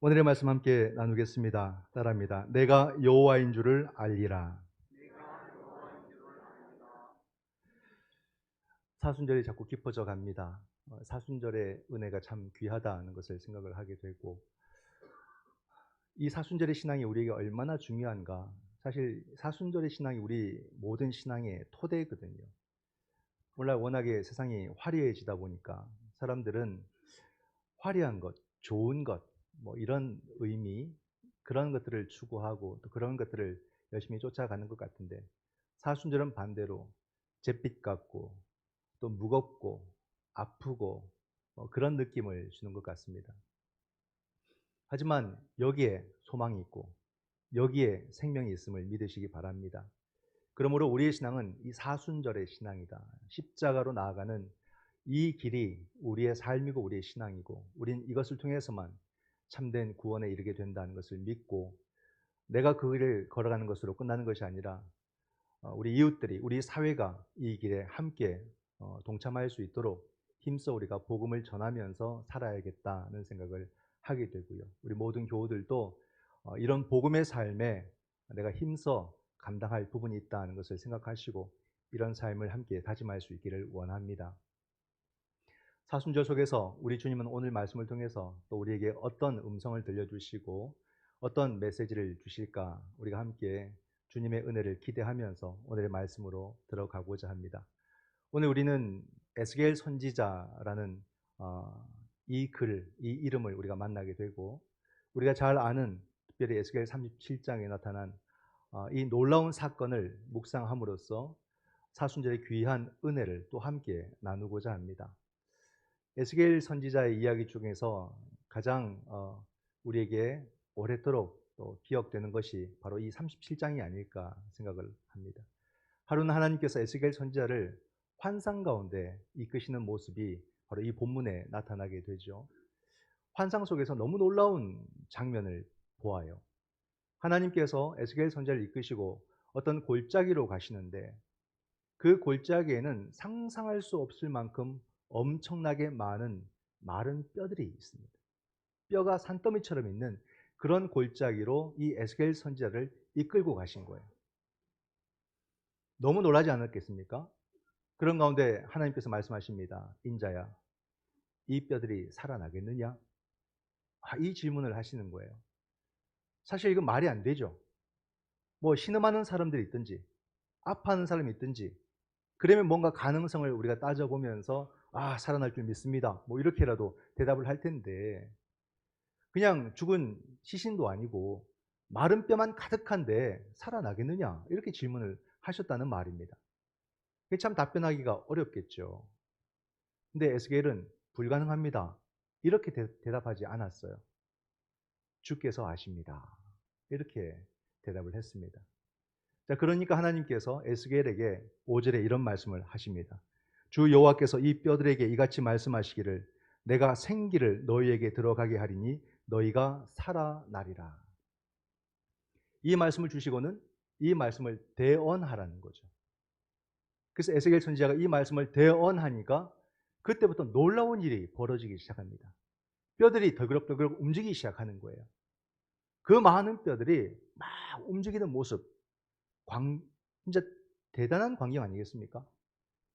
오늘의 말씀 함께 나누겠습니다. 따라합니다. 내가 여호와인 줄을 알리라. 사순절이 자꾸 깊어져 갑니다. 사순절의 은혜가 참 귀하다는 것을 생각을 하게 되고, 이 사순절의 신앙이 우리에게 얼마나 중요한가. 사실 사순절의 신앙이 우리 모든 신앙의 토대거든요. 오늘날 워낙에 세상이 화려해지다 보니까 사람들은 화려한 것, 좋은 것, 뭐 이런 의미, 그런 것들을 추구하고 또 그런 것들을 열심히 쫓아가는 것 같은데, 사순절은 반대로 잿빛 같고 또 무겁고 아프고 그런 느낌을 주는 것 같습니다. 하지만 여기에 소망이 있고 여기에 생명이 있음을 믿으시기 바랍니다. 그러므로 우리의 신앙은 이 사순절의 신앙이다. 십자가로 나아가는 이 길이 우리의 삶이고 우리의 신앙이고, 우린 이것을 통해서만 참된 구원에 이르게 된다는 것을 믿고, 내가 그 길을 걸어가는 것으로 끝나는 것이 아니라 우리 이웃들이, 우리 사회가 이 길에 함께 동참할 수 있도록 힘써 우리가 복음을 전하면서 살아야겠다는 생각을 하게 되고요. 우리 모든 교우들도 이런 복음의 삶에 내가 힘써 감당할 부분이 있다는 것을 생각하시고 이런 삶을 함께 다짐할 수 있기를 원합니다. 사순절 속에서 우리 주님은 오늘 말씀을 통해서 또 우리에게 어떤 음성을 들려주시고 어떤 메시지를 주실까, 우리가 함께 주님의 은혜를 기대하면서 오늘의 말씀으로 들어가고자 합니다. 오늘 우리는 에스겔 선지자라는 이 이름을 우리가 만나게 되고, 우리가 잘 아는 특별히 에스겔 37장에 나타난 이 놀라운 사건을 묵상함으로써 사순절의 귀한 은혜를 또 함께 나누고자 합니다. 에스겔 선지자의 이야기 중에서 가장 우리에게 오래도록 또 기억되는 것이 바로 이 37장이 아닐까 생각을 합니다. 하루는 하나님께서 에스겔 선지자를 환상 가운데 이끄시는 모습이 바로 이 본문에 나타나게 되죠. 환상 속에서 너무 놀라운 장면을 보아요. 하나님께서 에스겔 선지자를 이끄시고 어떤 골짜기로 가시는데, 그 골짜기에는 상상할 수 없을 만큼 엄청나게 많은 마른 뼈들이 있습니다. 뼈가 산더미처럼 있는 그런 골짜기로 이 에스겔 선지자를 이끌고 가신 거예요. 너무 놀라지 않았겠습니까? 그런 가운데 하나님께서 말씀하십니다. 인자야, 이 뼈들이 살아나겠느냐? 이 질문을 하시는 거예요. 사실 이건 말이 안 되죠. 뭐 신음하는 사람들이 있든지 아파하는 사람이 있든지, 그러면 뭔가 가능성을 우리가 따져보면서 살아날 줄 믿습니다, 뭐 이렇게라도 대답을 할 텐데, 그냥 죽은 시신도 아니고 마른 뼈만 가득한데 살아나겠느냐, 이렇게 질문을 하셨다는 말입니다. 그게 참 답변하기가 어렵겠죠. 근데 에스겔은 불가능합니다, 이렇게 대답하지 않았어요. 주께서 아십니다, 이렇게 대답을 했습니다. 자, 그러니까 하나님께서 에스겔에게 5절에 이런 말씀을 하십니다. 주 여호와께서 이 뼈들에게 이같이 말씀하시기를, 내가 생기를 너희에게 들어가게 하리니 너희가 살아나리라. 이 말씀을 주시고는 이 말씀을 대언하라는 거죠. 그래서 에스겔 선지자가 이 말씀을 대언하니까 그때부터 놀라운 일이 벌어지기 시작합니다. 뼈들이 덜그럭덜그럭 움직이기 시작하는 거예요. 그 많은 뼈들이 막 움직이는 모습, 진짜 대단한 광경 아니겠습니까?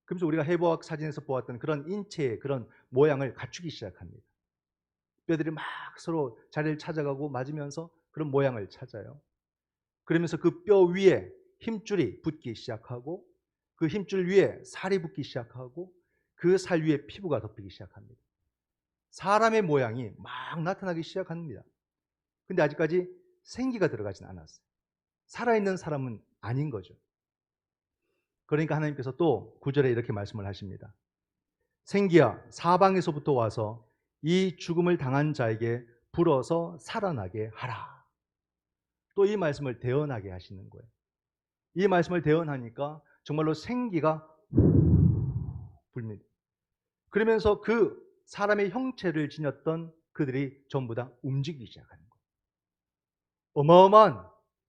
그래서 우리가 해부학 사진에서 보았던 그런 인체의 그런 모양을 갖추기 시작합니다. 뼈들이 막 서로 자리를 찾아가고 맞으면서 그런 모양을 찾아요. 그러면서 그 뼈 위에 힘줄이 붙기 시작하고, 그 힘줄 위에 살이 붙기 시작하고, 그 살 위에 피부가 덮이기 시작합니다. 사람의 모양이 막 나타나기 시작합니다. 근데 아직까지 생기가 들어가진 않았어요. 살아있는 사람은 아닌 거죠. 그러니까 하나님께서 또 9절에 이렇게 말씀을 하십니다. 생기야, 사방에서부터 와서 이 죽음을 당한 자에게 불어서 살아나게 하라. 또 이 말씀을 대언하게 하시는 거예요. 이 말씀을 대언하니까 정말로 생기가 불립니다. 그러면서 그 사람의 형체를 지녔던 그들이 전부 다 움직이기 시작하는 거예요. 어마어마한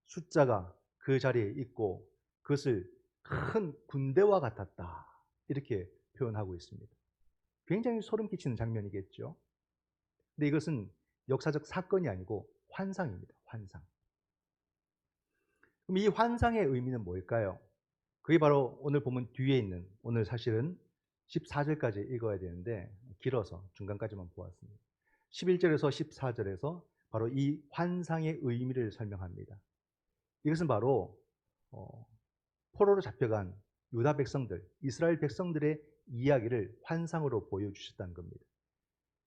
숫자가 그 자리에 있고 그것을 큰 군대와 같았다, 이렇게 표현하고 있습니다. 굉장히 소름 끼치는 장면이겠죠. 근데 이것은 역사적 사건이 아니고 환상입니다. 환상. 그럼 이 환상의 의미는 뭘까요? 그게 바로 오늘 본문 뒤에 있는, 오늘 사실은 14절까지 읽어야 되는데 길어서 중간까지만 보았습니다. 11절에서 14절에서 바로 이 환상의 의미를 설명합니다. 이것은 바로 포로로 잡혀간 유다 백성들, 이스라엘 백성들의 이야기를 환상으로 보여주셨다는 겁니다.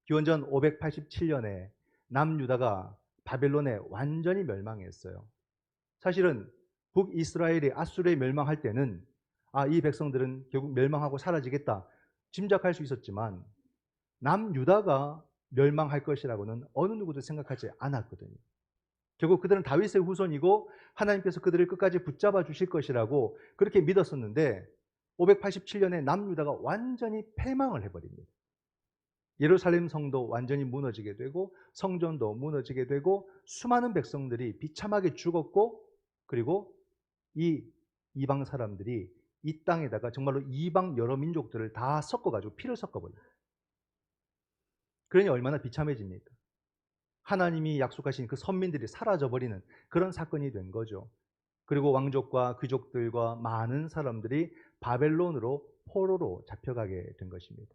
기원전 587년에 남유다가 바벨론에 완전히 멸망했어요. 사실은 북이스라엘이 아수르에 멸망할 때는 이 백성들은 결국 멸망하고 사라지겠다 짐작할 수 있었지만 남유다가 멸망할 것이라고는 어느 누구도 생각하지 않았거든요. 결국 그들은 다윗의 후손이고 하나님께서 그들을 끝까지 붙잡아 주실 것이라고 그렇게 믿었었는데 587년에 남유다가 완전히 패망을 해버립니다. 예루살렘 성도 완전히 무너지게 되고 성전도 무너지게 되고 수많은 백성들이 비참하게 죽었고, 그리고 이 이방 사람들이 이 땅에다가 정말로 이방 여러 민족들을 다 섞어가지고 피를 섞어버려요. 그러니 얼마나 비참해집니까? 하나님이 약속하신 그 선민들이 사라져버리는 그런 사건이 된 거죠. 그리고 왕족과 귀족들과 많은 사람들이 바벨론으로 포로로 잡혀가게 된 것입니다.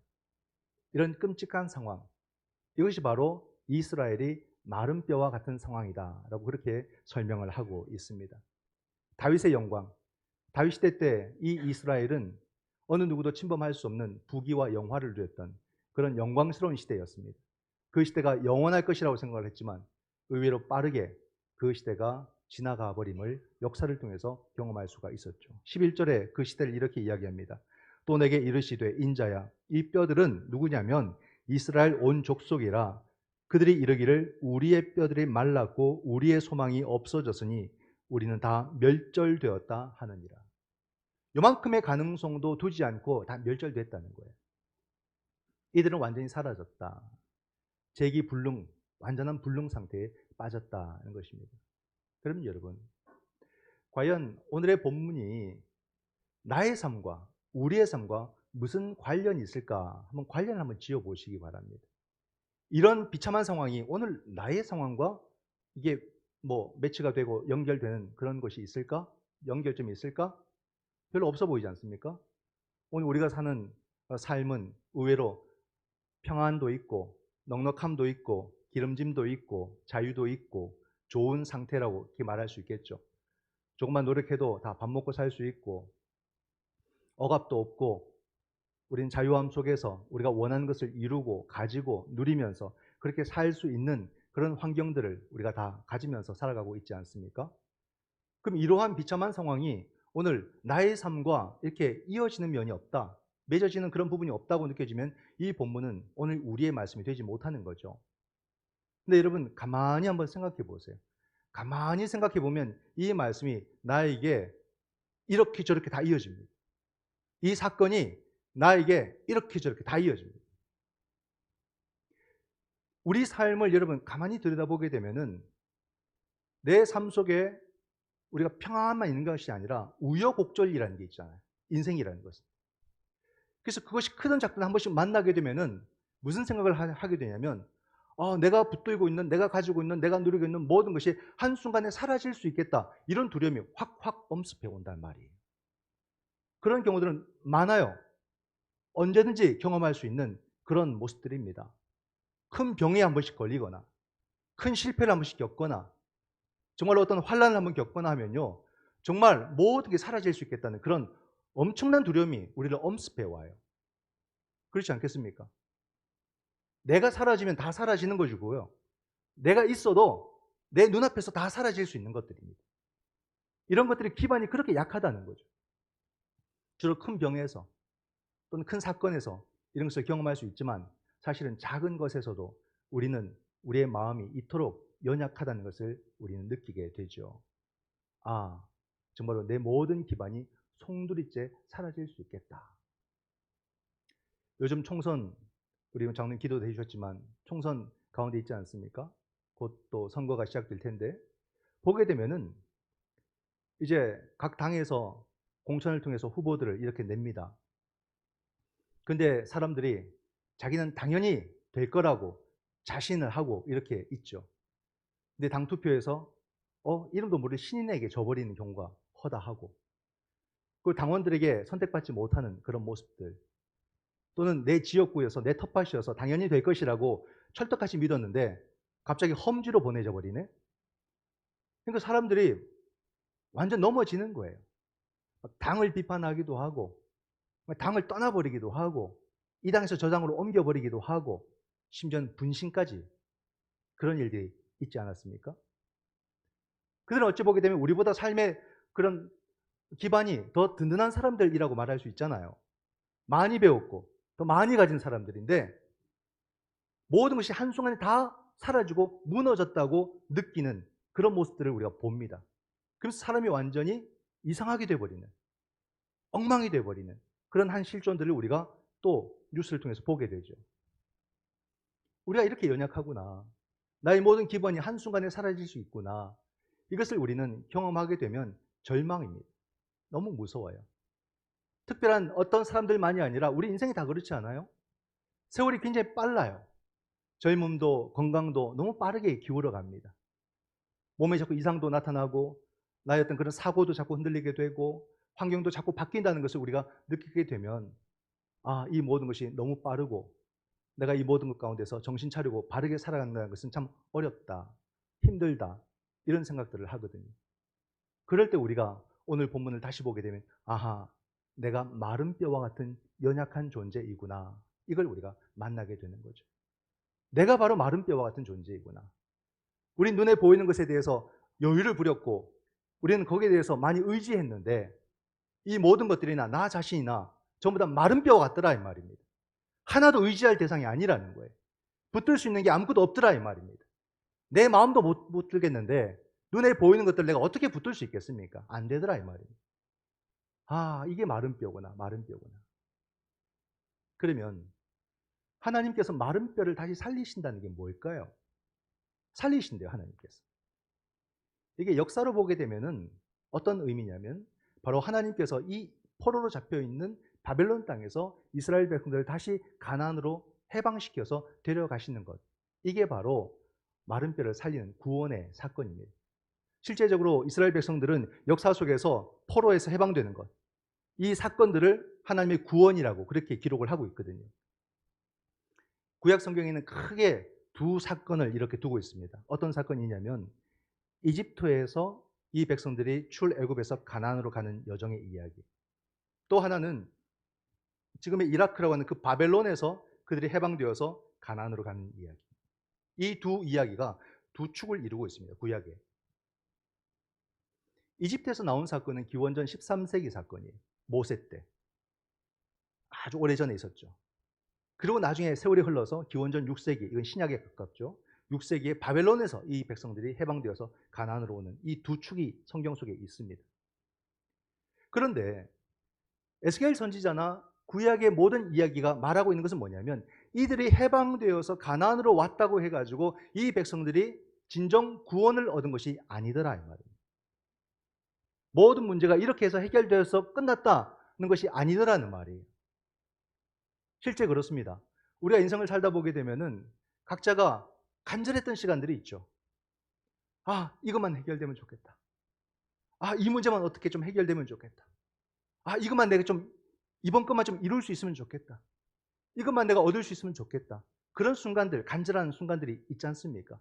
이런 끔찍한 상황, 이것이 바로 이스라엘이 마른 뼈와 같은 상황이다라고 그렇게 설명을 하고 있습니다. 다윗의 영광, 다윗 시대 때 이 이스라엘은 어느 누구도 침범할 수 없는 부귀와 영화를 누렸던 그런 영광스러운 시대였습니다. 그 시대가 영원할 것이라고 생각을 했지만 의외로 빠르게 그 시대가 지나가 버림을 역사를 통해서 경험할 수가 있었죠. 11절에 그 시대를 이렇게 이야기합니다. 또 내게 이르시되 인자야, 이 뼈들은 누구냐면 이스라엘 온 족속이라. 그들이 이르기를 우리의 뼈들이 말랐고 우리의 소망이 없어졌으니 우리는 다 멸절되었다 하느니라. 요만큼의 가능성도 두지 않고 다 멸절됐다는 거예요. 이들은 완전히 사라졌다. 재기불능, 완전한 불능 상태에 빠졌다는 것입니다. 그럼 여러분, 과연 오늘의 본문이 나의 삶과 우리의 삶과 무슨 관련이 있을까? 한번 관련을 한번 지어보시기 바랍니다. 이런 비참한 상황이 오늘 나의 상황과 이게 매치가 되고 연결되는 그런 것이 있을까? 연결점이 있을까? 별로 없어 보이지 않습니까? 오늘 우리가 사는 삶은 의외로 평안도 있고 넉넉함도 있고 기름짐도 있고 자유도 있고 좋은 상태라고 이렇게 말할 수 있겠죠. 조금만 노력해도 다 밥 먹고 살 수 있고 억압도 없고 우리는 자유함 속에서 우리가 원하는 것을 이루고 가지고 누리면서 그렇게 살 수 있는 그런 환경들을 우리가 다 가지면서 살아가고 있지 않습니까? 그럼 이러한 비참한 상황이 오늘 나의 삶과 이렇게 이어지는 면이 없다, 맺어지는 그런 부분이 없다고 느껴지면 이 본문은 오늘 우리의 말씀이 되지 못하는 거죠. 근데 여러분 가만히 한번 생각해 보세요. 가만히 생각해 보면 이 말씀이 나에게 이렇게 저렇게 다 이어집니다. 이 사건이 나에게 이렇게 저렇게 다 이어집니다. 우리 삶을 여러분 가만히 들여다보게 되면은 내 삶 속에 우리가 평안만 있는 것이 아니라 우여곡절이라는 게 있잖아요. 인생이라는 것은. 그래서 그것이 크든 작든 한 번씩 만나게 되면은 무슨 생각을 하게 되냐면 내가 붙들고 있는, 내가 가지고 있는, 내가 누리고 있는 모든 것이 한순간에 사라질 수 있겠다. 이런 두려움이 확확 엄습해 온단 말이에요. 그런 경우들은 많아요. 언제든지 경험할 수 있는 그런 모습들입니다. 큰 병에 한 번씩 걸리거나 큰 실패를 한 번씩 겪거나 정말 어떤 환란을 한번 겪거나 하면요, 정말 모든 게 사라질 수 있겠다는 그런 엄청난 두려움이 우리를 엄습해 와요. 그렇지 않겠습니까? 내가 사라지면 다 사라지는 것이고요, 내가 있어도 내 눈앞에서 다 사라질 수 있는 것들입니다. 이런 것들이 기반이 그렇게 약하다는 거죠. 주로 큰 병에서 또는 큰 사건에서 이런 것을 경험할 수 있지만 사실은 작은 것에서도 우리는 우리의 마음이 이토록 연약하다는 것을 우리는 느끼게 되죠. 정말로 내 모든 기반이 송두리째 사라질 수 있겠다. 요즘 총선, 우리 장로님 기도도 해주셨지만 총선 가운데 있지 않습니까? 곧 또 선거가 시작될 텐데 보게 되면은 이제 각 당에서 공천을 통해서 후보들을 이렇게 냅니다. 근데 사람들이 자기는 당연히 될 거라고, 자신을 하고 이렇게 있죠. 근데 당투표에서 이름도 모를 신인에게 져버리는 경우가 허다하고, 그 당원들에게 선택받지 못하는 그런 모습들, 또는 내 지역구여서 내 텃밭이어서 당연히 될 것이라고 철떡같이 믿었는데 갑자기 험지로 보내져 버리네. 그러니까 사람들이 완전 넘어지는 거예요. 당을 비판하기도 하고, 당을 떠나버리기도 하고, 이 당에서 저 당으로 옮겨버리기도 하고, 심지어는 분신까지, 그런 일들이 있지 않았습니까? 그들은 어찌 보게 되면 우리보다 삶의 그런 기반이 더 든든한 사람들이라고 말할 수 있잖아요. 많이 배웠고 더 많이 가진 사람들인데 모든 것이 한순간에 다 사라지고 무너졌다고 느끼는 그런 모습들을 우리가 봅니다. 그래서 사람이 완전히 이상하게 돼버리는, 엉망이 돼버리는 그런 한 실존들을 우리가 또 뉴스를 통해서 보게 되죠. 우리가 이렇게 연약하구나, 나의 모든 기반이 한순간에 사라질 수 있구나, 이것을 우리는 경험하게 되면 절망입니다. 너무 무서워요. 특별한 어떤 사람들만이 아니라 우리 인생이 다 그렇지 않아요? 세월이 굉장히 빨라요. 젊음도 건강도 너무 빠르게 기울어 갑니다. 몸에 자꾸 이상도 나타나고 나의 어떤 그런 사고도 자꾸 흔들리게 되고 환경도 자꾸 바뀐다는 것을 우리가 느끼게 되면, 이 모든 것이 너무 빠르고 내가 이 모든 것 가운데서 정신 차리고 바르게 살아간다는 것은 참 어렵다, 힘들다, 이런 생각들을 하거든요. 그럴 때 우리가 오늘 본문을 다시 보게 되면 내가 마른 뼈와 같은 연약한 존재이구나, 이걸 우리가 만나게 되는 거죠. 내가 바로 마른 뼈와 같은 존재이구나. 우리 눈에 보이는 것에 대해서 여유를 부렸고 우리는 거기에 대해서 많이 의지했는데 이 모든 것들이나 나 자신이나 전부 다 마른 뼈와 같더라 이 말입니다. 하나도 의지할 대상이 아니라는 거예요. 붙들 수 있는 게 아무것도 없더라 이 말입니다. 내 마음도 못 들겠는데 눈에 보이는 것들 내가 어떻게 붙들 수 있겠습니까? 안 되더라 이 말입니다. 이게 마른 뼈구나, 마른 뼈구나. 그러면 하나님께서 마른 뼈를 다시 살리신다는 게 뭘까요? 살리신대요, 하나님께서. 이게 역사로 보게 되면은 어떤 의미냐면 바로 하나님께서 이 포로로 잡혀 있는 바벨론 땅에서 이스라엘 백성들을 다시 가나안으로 해방시켜서 데려가시는 것, 이게 바로 마른 뼈를 살리는 구원의 사건입니다. 실제적으로 이스라엘 백성들은 역사 속에서 포로에서 해방되는 것, 이 사건들을 하나님의 구원이라고 그렇게 기록을 하고 있거든요. 구약 성경에는 크게 두 사건을 이렇게 두고 있습니다. 어떤 사건이냐면 이집트에서 이 백성들이 출애굽에서 가나안으로 가는 여정의 이야기, 또 하나는 지금의 이라크라고 하는 그 바벨론에서 그들이 해방되어서 가나안으로 가는 이야기. 이 두 이야기가 두 축을 이루고 있습니다, 구약에. 이집트에서 나온 사건은 기원전 13세기 사건이에요. 모세 때. 아주 오래전에 있었죠. 그리고 나중에 세월이 흘러서 기원전 6세기, 이건 신약에 가깝죠. 6세기에 바벨론에서 이 백성들이 해방되어서 가나안으로 오는 이 두 축이 성경 속에 있습니다. 그런데 에스겔 선지자나 구약의 모든 이야기가 말하고 있는 것은 뭐냐면 이들이 해방되어서 가나안으로 왔다고 해가지고 이 백성들이 진정 구원을 얻은 것이 아니더라 이 말입니다. 모든 문제가 이렇게 해서 해결되어서 끝났다는 것이 아니더라는 말이에요. 실제 그렇습니다. 우리가 인생을 살다 보게 되면은 각자가 간절했던 시간들이 있죠. 이것만 해결되면 좋겠다. 이 문제만 어떻게 좀 해결되면 좋겠다. 이것만 내가 좀 이번 것만 좀 이룰 수 있으면 좋겠다. 이것만 내가 얻을 수 있으면 좋겠다. 그런 순간들, 간절한 순간들이 있지 않습니까?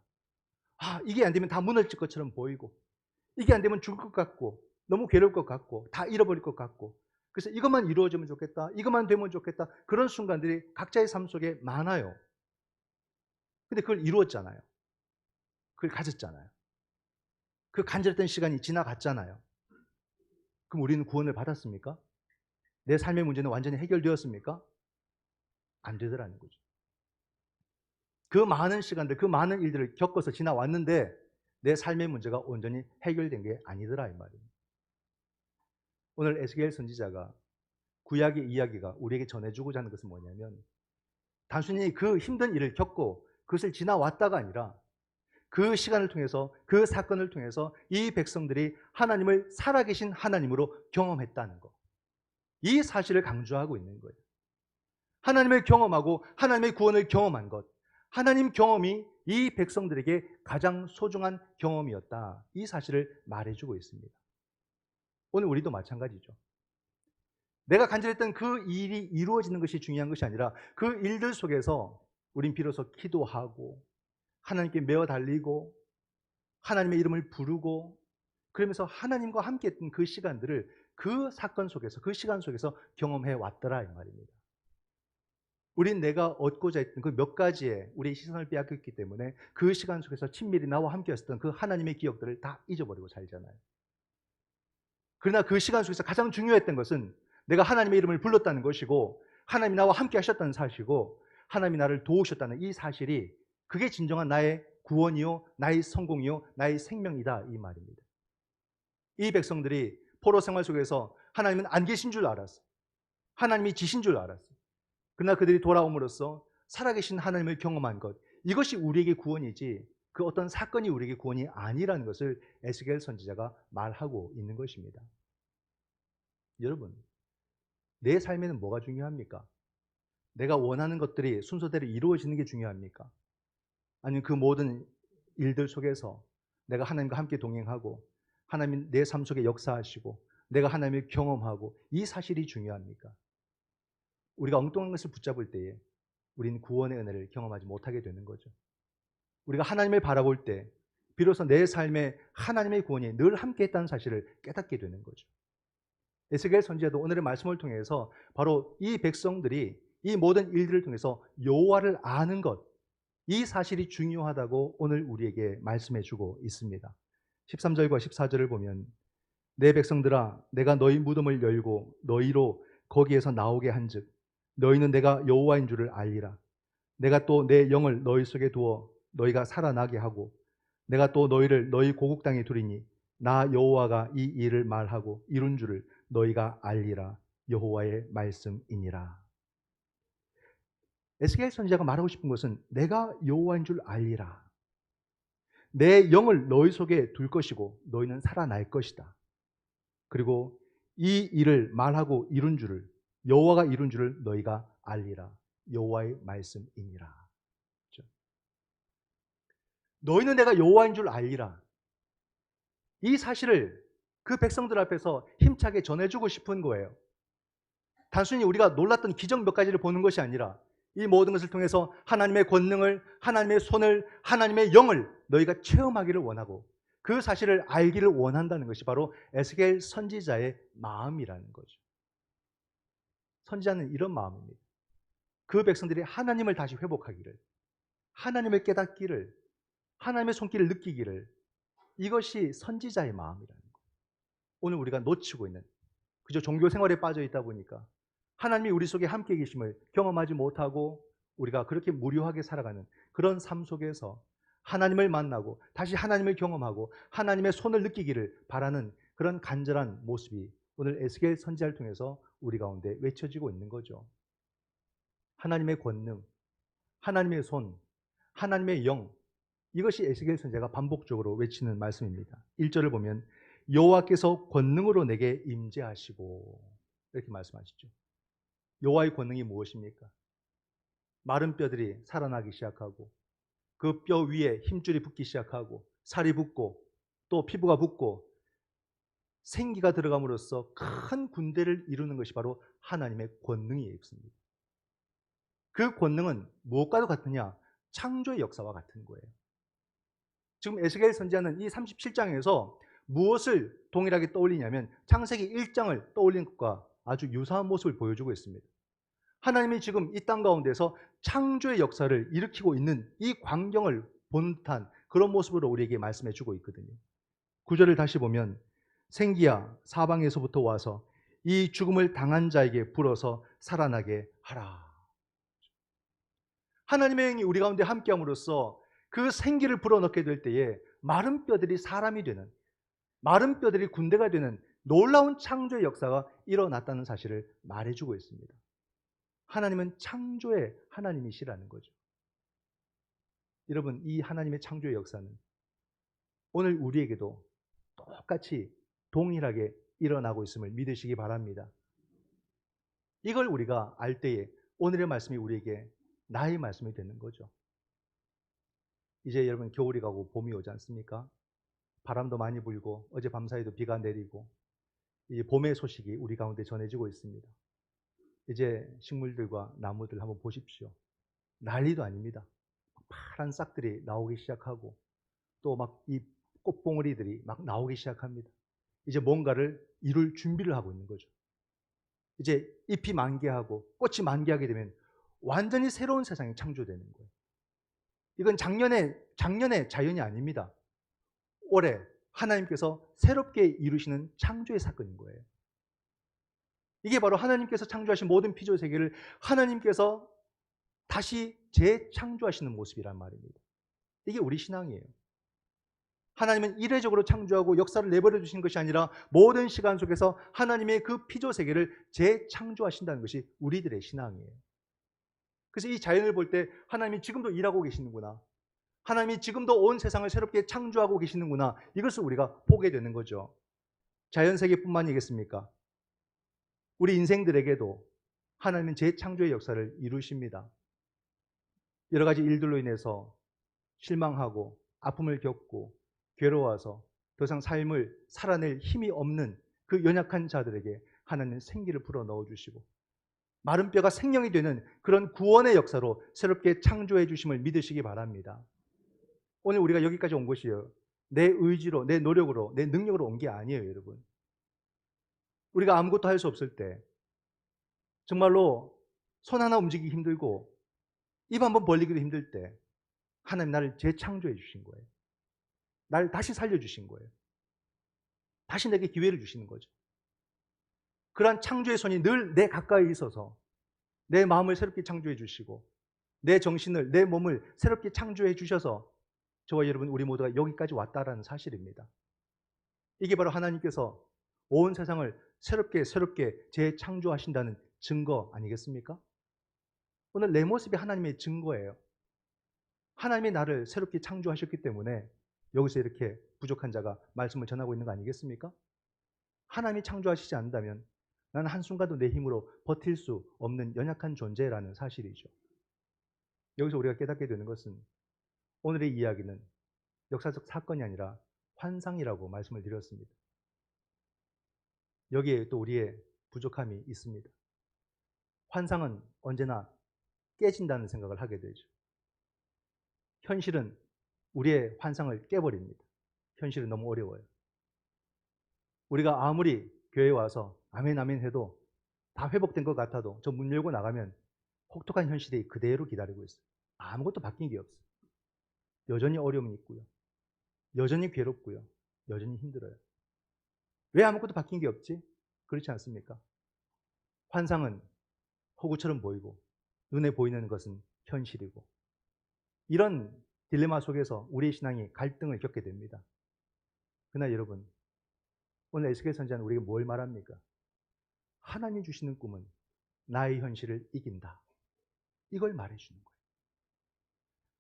이게 안 되면 다 무너질 것처럼 보이고, 이게 안 되면 죽을 것 같고, 너무 괴로울 것 같고, 다 잃어버릴 것 같고, 그래서 이것만 이루어지면 좋겠다, 이것만 되면 좋겠다, 그런 순간들이 각자의 삶 속에 많아요. 근데 그걸 이루었잖아요. 그걸 가졌잖아요. 그 간절했던 시간이 지나갔잖아요. 그럼 우리는 구원을 받았습니까? 내 삶의 문제는 완전히 해결되었습니까? 안 되더라는 거죠. 그 많은 시간들, 그 많은 일들을 겪어서 지나왔는데 내 삶의 문제가 온전히 해결된 게 아니더라 이 말입니다. 오늘 에스겔 선지자가 구약의 이야기가 우리에게 전해주고자 하는 것은 뭐냐면 단순히 그 힘든 일을 겪고 그것을 지나왔다가 아니라 그 시간을 통해서, 그 사건을 통해서 이 백성들이 하나님을 살아계신 하나님으로 경험했다는 것, 이 사실을 강조하고 있는 거예요. 하나님을 경험하고 하나님의 구원을 경험한 것, 하나님 경험이 이 백성들에게 가장 소중한 경험이었다. 이 사실을 말해주고 있습니다. 오늘 우리도 마찬가지죠. 내가 간절했던 그 일이 이루어지는 것이 중요한 것이 아니라 그 일들 속에서 우린 비로소 기도하고 하나님께 메어 달리고 하나님의 이름을 부르고 그러면서 하나님과 함께 했던 그 시간들을 그 사건 속에서 그 시간 속에서 경험해 왔더라 이 말입니다. 우린 내가 얻고자 했던 그 몇 가지의 우리의 시선을 빼앗겼기 때문에 그 시간 속에서 친밀히 나와 함께 했었던 그 하나님의 기억들을 다 잊어버리고 살잖아요. 그러나 그 시간 속에서 가장 중요했던 것은 내가 하나님의 이름을 불렀다는 것이고 하나님이 나와 함께 하셨다는 사실이고 하나님이 나를 도우셨다는 이 사실이 그게 진정한 나의 구원이요 나의 성공이요 나의 생명이다 이 말입니다. 이 백성들이 포로 생활 속에서 하나님은 안 계신 줄 알았어. 하나님이 지신 줄 알았어. 그러나 그들이 돌아옴으로써 살아계신 하나님을 경험한 것, 이것이 우리에게 구원이지 그 어떤 사건이 우리에게 구원이 아니라는 것을 에스겔 선지자가 말하고 있는 것입니다. 여러분, 내 삶에는 뭐가 중요합니까? 내가 원하는 것들이 순서대로 이루어지는 게 중요합니까? 아니면 그 모든 일들 속에서 내가 하나님과 함께 동행하고 하나님 내 삶 속에 역사하시고 내가 하나님을 경험하고 이 사실이 중요합니까? 우리가 엉뚱한 것을 붙잡을 때에 우리는 구원의 은혜를 경험하지 못하게 되는 거죠. 우리가 하나님을 바라볼 때 비로소 내 삶에 하나님의 구원이 늘 함께 했다는 사실을 깨닫게 되는 거죠. 에스겔 선지자도 오늘의 말씀을 통해서 바로 이 백성들이 이 모든 일들을 통해서 여호와를 아는 것, 이 사실이 중요하다고 오늘 우리에게 말씀해 주고 있습니다. 13절과 14절을 보면 내 백성들아 내가 너희 무덤을 열고 너희로 거기에서 나오게 한즉 너희는 내가 여호와인 줄을 알리라. 내가 또 내 영을 너희 속에 두어 너희가 살아나게 하고 내가 또 너희를 너희 고국 땅에 두리니 나 여호와가 이 일을 말하고 이룬 줄을 너희가 알리라. 여호와의 말씀이니라. 에스겔 선지자가 말하고 싶은 것은 내가 여호와인 줄 알리라. 내 영을 너희 속에 둘 것이고 너희는 살아날 것이다. 그리고 이 일을 말하고 이룬 줄을 여호와가 이룬 줄을 너희가 알리라. 여호와의 말씀이니라. 그렇죠? 너희는 내가 여호와인 줄 알리라. 이 사실을 그 백성들 앞에서 힘차게 전해주고 싶은 거예요. 단순히 우리가 놀랐던 기적 몇 가지를 보는 것이 아니라 이 모든 것을 통해서 하나님의 권능을, 하나님의 손을, 하나님의 영을 너희가 체험하기를 원하고 그 사실을 알기를 원한다는 것이 바로 에스겔 선지자의 마음이라는 거죠. 선지자는 이런 마음입니다. 그 백성들이 하나님을 다시 회복하기를, 하나님을 깨닫기를, 하나님의 손길을 느끼기를, 이것이 선지자의 마음이라는 거예요. 오늘 우리가 놓치고 있는, 그저 종교 생활에 빠져 있다 보니까 하나님이 우리 속에 함께 계심을 경험하지 못하고 우리가 그렇게 무료하게 살아가는 그런 삶 속에서 하나님을 만나고 다시 하나님을 경험하고 하나님의 손을 느끼기를 바라는 그런 간절한 모습이 오늘 에스겔 선지자를 통해서 우리 가운데 외쳐지고 있는 거죠. 하나님의 권능, 하나님의 손, 하나님의 영, 이것이 에스겔 선지자가 반복적으로 외치는 말씀입니다. 1절을 보면 여호와께서 권능으로 내게 임재하시고 이렇게 말씀하시죠. 여호와의 권능이 무엇입니까? 마른 뼈들이 살아나기 시작하고 그 뼈 위에 힘줄이 붙기 시작하고 살이 붙고 또 피부가 붙고 생기가 들어감으로써 큰 군대를 이루는 것이 바로 하나님의 권능이 있습니다. 그 권능은 무엇과도 같으냐? 창조의 역사와 같은 거예요. 지금 에스겔 선지자는 이 37장에서 무엇을 동일하게 떠올리냐면 창세기 1장을 떠올린 것과 아주 유사한 모습을 보여주고 있습니다. 하나님이 지금 이 땅 가운데서 창조의 역사를 일으키고 있는 이 광경을 본 듯한 그런 모습으로 우리에게 말씀해 주고 있거든요. 9절을 다시 보면 생기야 사방에서부터 와서 이 죽음을 당한 자에게 불어서 살아나게 하라. 하나님의 영이 우리 가운데 함께함으로써 그 생기를 불어넣게 될 때에 마른 뼈들이 사람이 되는, 마른 뼈들이 군대가 되는 놀라운 창조의 역사가 일어났다는 사실을 말해주고 있습니다. 하나님은 창조의 하나님이시라는 거죠. 여러분, 이 하나님의 창조의 역사는 오늘 우리에게도 똑같이 동일하게 일어나고 있음을 믿으시기 바랍니다. 이걸 우리가 알 때에 오늘의 말씀이 우리에게 나의 말씀이 되는 거죠. 이제 여러분 겨울이 가고 봄이 오지 않습니까? 바람도 많이 불고 어제 밤사이도 비가 내리고 이 봄의 소식이 우리 가운데 전해지고 있습니다. 이제 식물들과 나무들 한번 보십시오. 난리도 아닙니다. 파란 싹들이 나오기 시작하고 또 막 이 꽃봉오리들이 막 나오기 시작합니다. 이제 뭔가를 이룰 준비를 하고 있는 거죠. 이제 잎이 만개하고 꽃이 만개하게 되면 완전히 새로운 세상이 창조되는 거예요. 이건 작년의 자연이 아닙니다. 올해 하나님께서 새롭게 이루시는 창조의 사건인 거예요. 이게 바로 하나님께서 창조하신 모든 피조 세계를 하나님께서 다시 재창조하시는 모습이란 말입니다. 이게 우리 신앙이에요. 하나님은 이례적으로 창조하고 역사를 내버려 주신 것이 아니라 모든 시간 속에서 하나님의 그 피조 세계를 재창조하신다는 것이 우리들의 신앙이에요. 그래서 이 자연을 볼 때 하나님이 지금도 일하고 계시는구나. 하나님이 지금도 온 세상을 새롭게 창조하고 계시는구나. 이것을 우리가 보게 되는 거죠. 자연 세계뿐만이겠습니까? 우리 인생들에게도 하나님은 재창조의 역사를 이루십니다. 여러 가지 일들로 인해서 실망하고 아픔을 겪고 괴로워서 더 이상 삶을 살아낼 힘이 없는 그 연약한 자들에게 하나님은 생기를 불어 넣어주시고 마른 뼈가 생명이 되는 그런 구원의 역사로 새롭게 창조해 주심을 믿으시기 바랍니다. 오늘 우리가 여기까지 온 것이요, 내 의지로, 내 노력으로, 내 능력으로 온 게 아니에요, 여러분. 우리가 아무것도 할 수 없을 때, 정말로 손 하나 움직이기 힘들고 입 한번 벌리기도 힘들 때 하나님 나를 재창조해 주신 거예요. 나를 다시 살려주신 거예요. 다시 내게 기회를 주시는 거죠. 그러한 창조의 손이 늘 내 가까이 있어서 내 마음을 새롭게 창조해 주시고 내 정신을, 내 몸을 새롭게 창조해 주셔서 저와 여러분 우리 모두가 여기까지 왔다라는 사실입니다. 이게 바로 하나님께서 온 세상을 새롭게 재창조하신다는 증거 아니겠습니까? 오늘 내 모습이 하나님의 증거예요. 하나님이 나를 새롭게 창조하셨기 때문에 여기서 이렇게 부족한 자가 말씀을 전하고 있는 거 아니겠습니까? 하나님이 창조하시지 않는다면 나는 한순간도 내 힘으로 버틸 수 없는 연약한 존재라는 사실이죠. 여기서 우리가 깨닫게 되는 것은 오늘의 이야기는 역사적 사건이 아니라 환상이라고 말씀을 드렸습니다. 여기에 또 우리의 부족함이 있습니다. 환상은 언제나 깨진다는 생각을 하게 되죠. 현실은 우리의 환상을 깨버립니다. 현실은 너무 어려워요. 우리가 아무리 교회에 와서 아멘 아멘 해도 다 회복된 것 같아도 저 문 열고 나가면 혹독한 현실이 그대로 기다리고 있어요. 아무것도 바뀐 게 없어요. 여전히 어려움이 있고요. 여전히 괴롭고요. 여전히 힘들어요. 왜 아무것도 바뀐 게 없지? 그렇지 않습니까? 환상은 허구처럼 보이고 눈에 보이는 것은 현실이고 이런 딜레마 속에서 우리의 신앙이 갈등을 겪게 됩니다. 그러나 여러분, 오늘 에스겔 선지자는 우리에게 뭘 말합니까? 하나님이 주시는 꿈은 나의 현실을 이긴다. 이걸 말해주는 거예요.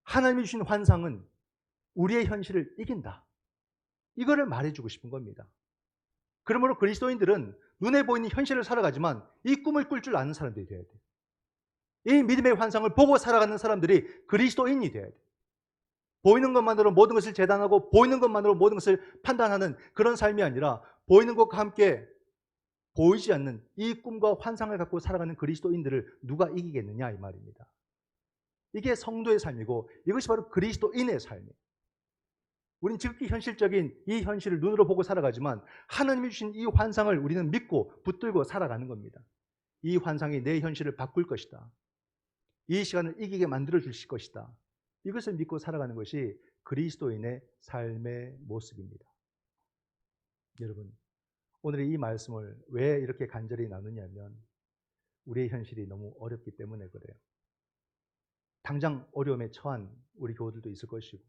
하나님이 주신 환상은 우리의 현실을 이긴다. 이거를 말해주고 싶은 겁니다. 그러므로 그리스도인들은 눈에 보이는 현실을 살아가지만 이 꿈을 꿀 줄 아는 사람들이 되어야 돼요. 이 믿음의 환상을 보고 살아가는 사람들이 그리스도인이 되어야 돼요. 보이는 것만으로 모든 것을 재단하고 보이는 것만으로 모든 것을 판단하는 그런 삶이 아니라 보이는 것과 함께 보이지 않는 이 꿈과 환상을 갖고 살아가는 그리스도인들을 누가 이기겠느냐 이 말입니다. 이게 성도의 삶이고 이것이 바로 그리스도인의 삶이에요. 우리는 지극히 현실적인 이 현실을 눈으로 보고 살아가지만 하나님이 주신 이 환상을 우리는 믿고 붙들고 살아가는 겁니다. 이 환상이 내 현실을 바꿀 것이다. 이 시간을 이기게 만들어 주실 것이다. 이것을 믿고 살아가는 것이 그리스도인의 삶의 모습입니다. 여러분, 오늘 이 말씀을 왜 이렇게 간절히 나누냐면 우리의 현실이 너무 어렵기 때문에 그래요. 당장 어려움에 처한 우리 교우들도 있을 것이고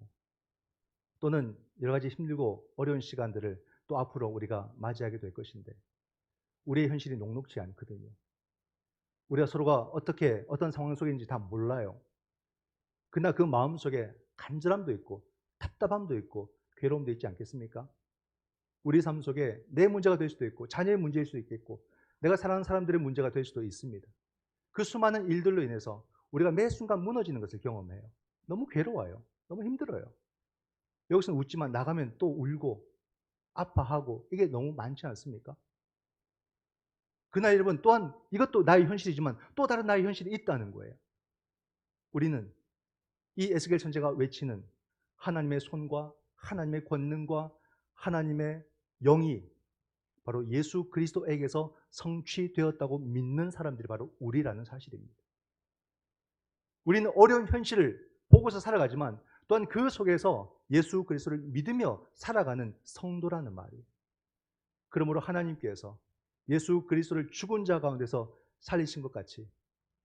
또는 여러 가지 힘들고 어려운 시간들을 또 앞으로 우리가 맞이하게 될 것인데 우리의 현실이 녹록지 않거든요. 우리가 서로가 어떤 상황 속인지 다 몰라요. 그러나 그 마음속에 간절함도 있고 답답함도 있고 괴로움도 있지 않겠습니까? 우리 삶 속에 내 문제가 될 수도 있고 자녀의 문제일 수도 있겠고 내가 사랑하는 사람들의 문제가 될 수도 있습니다. 그 수많은 일들로 인해서 우리가 매 순간 무너지는 것을 경험해요. 너무 괴로워요. 너무 힘들어요. 여기서는 웃지만 나가면 또 울고 아파하고 이게 너무 많지 않습니까? 그날 여러분 또한 이것도 나의 현실이지만 또 다른 나의 현실이 있다는 거예요. 우리는 이 에스겔 선지자가 외치는 하나님의 손과 하나님의 권능과 하나님의 영이 바로 예수 그리스도에게서 성취되었다고 믿는 사람들이 바로 우리라는 사실입니다. 우리는 어려운 현실을 보고서 살아가지만 또한 그 속에서 예수 그리스도를 믿으며 살아가는 성도라는 말이에요. 그러므로 하나님께서 예수 그리스도를 죽은 자 가운데서 살리신 것 같이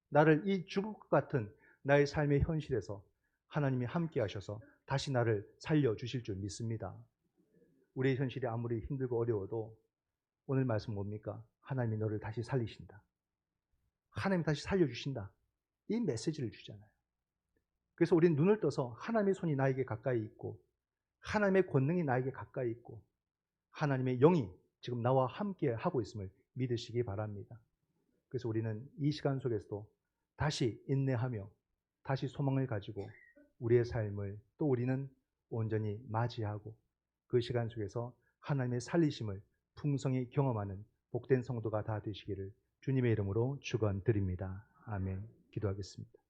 나를 이 죽을 것 같은 나의 삶의 현실에서 하나님이 함께 하셔서 다시 나를 살려주실 줄 믿습니다. 우리의 현실이 아무리 힘들고 어려워도 오늘 말씀 뭡니까? 하나님이 너를 다시 살리신다. 하나님이 다시 살려주신다. 이 메시지를 주잖아요. 그래서 우리는 눈을 떠서 하나님의 손이 나에게 가까이 있고 하나님의 권능이 나에게 가까이 있고 하나님의 영이 지금 나와 함께 하고 있음을 믿으시기 바랍니다. 그래서 우리는 이 시간 속에서도 다시 인내하며 다시 소망을 가지고 우리의 삶을 또 우리는 온전히 맞이하고 그 시간 속에서 하나님의 살리심을 풍성히 경험하는 복된 성도가 다 되시기를 주님의 이름으로 축원드립니다. 아멘. 기도하겠습니다.